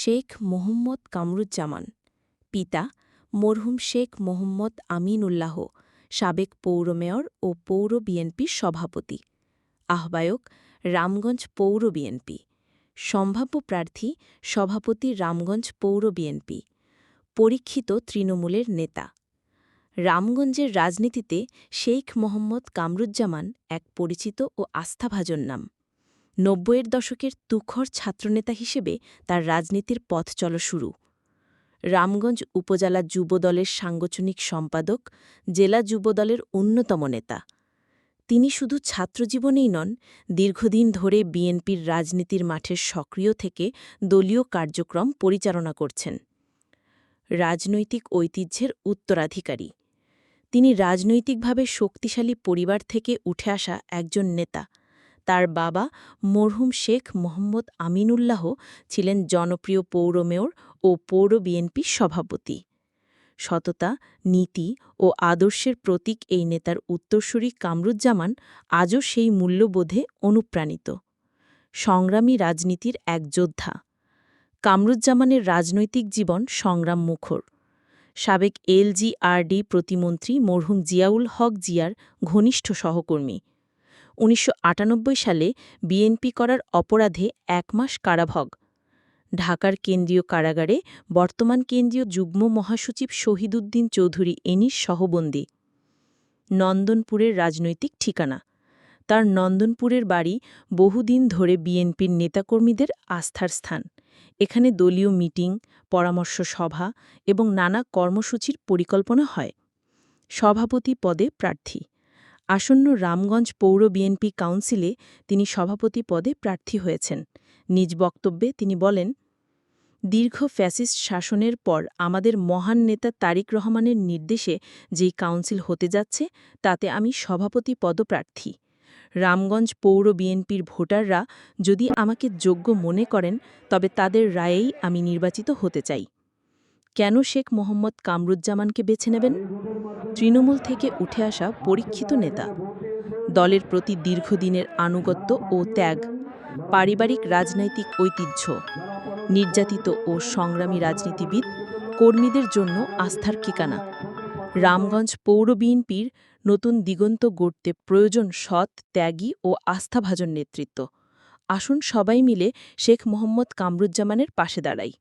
শেখ মোহাম্মদ কামরুজ্জামান, পিতা মরহুম শেখ মোহাম্মদ আমিন উল্লাহ, সাবেক পৌর মেয়র ও পৌর বিএনপির সভাপতি। আহ্বায়ক রামগঞ্জ পৌর বিএনপি। সম্ভাব্য প্রার্থী সভাপতি রামগঞ্জ পৌর বিএনপি। পরীক্ষিত তৃণমূলের নেতা। রামগঞ্জের রাজনীতিতে শেখ মোহাম্মদ কামরুজ্জামান এক পরিচিত ও আস্থাভাজন নাম। ৯০-এর দশকের তুখর ছাত্রনেতা হিসেবে তার রাজনীতির পথ চলা শুরু। রামগঞ্জ উপজেলা যুবদলের সাংগঠনিক সম্পাদক, জেলা যুবদলের অন্যতম নেতা। তিনি শুধু ছাত্রজীবনেই নন, দীর্ঘদিন ধরে বিএনপির রাজনীতির মাঠের সক্রিয় থেকে দলীয় কার্যক্রম পরিচালনা করছেন। রাজনৈতিক ঐতিহ্যের উত্তরাধিকারী। তিনি রাজনৈতিকভাবে শক্তিশালী পরিবার থেকে উঠে আসা একজন নেতা। তার বাবা মরহুম শেখ মোহাম্মদ আমিনুল্লাহ ছিলেন জনপ্রিয় পৌর মেয়র ও পৌর বিএনপির সভাপতি। সততা, নীতি ও আদর্শের প্রতীক এই নেতার উত্তরসূরি কামরুজ্জামান আজও সেই মূল্যবোধে অনুপ্রাণিত। সংগ্রামী রাজনীতির এক যোদ্ধা। কামরুজ্জামানের রাজনৈতিক জীবন সংগ্রামমুখর। সাবেক এলজিআরডি প্রতিমন্ত্রী মরহুম জিয়াউল হক জিয়ার ঘনিষ্ঠ সহকর্মী। ১৯৯৮ সালে বিএনপি করার অপরাধে ১ মাস কারাভোগ। ঢাকার কেন্দ্রীয় কারাগারে বর্তমান কেন্দ্রীয় যুগ্ম মহাসচিব শহীদউদ্দিন চৌধুরী এনিস সহবন্দী। নন্দনপুরের রাজনৈতিক ঠিকানা। তার নন্দনপুরের বাড়ি বহুদিন ধরে বিএনপির নেতাকর্মীদের আস্থার স্থান। এখানে দলীয় মিটিং, পরামর্শ সভা এবং নানা কর্মসূচির পরিকল্পনা হয়। সভাপতি পদে প্রার্থী। আসন্ন রামগঞ্জ পৌর বিএনপি কাউন্সিলে তিনি সভাপতি পদে প্রার্থী হয়েছেন। নিজ বক্তব্যে তিনি বলেন, দীর্ঘ ফ্যাসিস্ট শাসনের পর আমাদের মহান নেতা তারেক রহমানের নির্দেশে যেই কাউন্সিল হতে যাচ্ছে, তাতে আমি সভাপতি পদপ্রার্থী। রামগঞ্জ পৌর বিএনপির ভোটাররা যদি আমাকে যোগ্য মনে করেন, তবে তাদের রায়েই আমি নির্বাচিত হতে চাই। কেন শেখ মোহাম্মদ কামরুজ্জামানকে বেছে নেবেন? তৃণমূল থেকে উঠে আসা পরীক্ষিত নেতা। দলের প্রতি দীর্ঘদিনের আনুগত্য ও ত্যাগ। পারিবারিক রাজনৈতিক ঐতিহ্য। নির্যাতিত ও সংগ্রামী রাজনীতিবিদ, কর্মীদের জন্য আস্থার ঠিকানা। রামগঞ্জ পৌর বিএনপির নতুন দিগন্ত গড়তে প্রয়োজন সৎ, ত্যাগী ও আস্থাভাজন নেতৃত্ব। আসুন সবাই মিলে শেখ মোহাম্মদ কামরুজ্জামানের পাশে দাঁড়াই।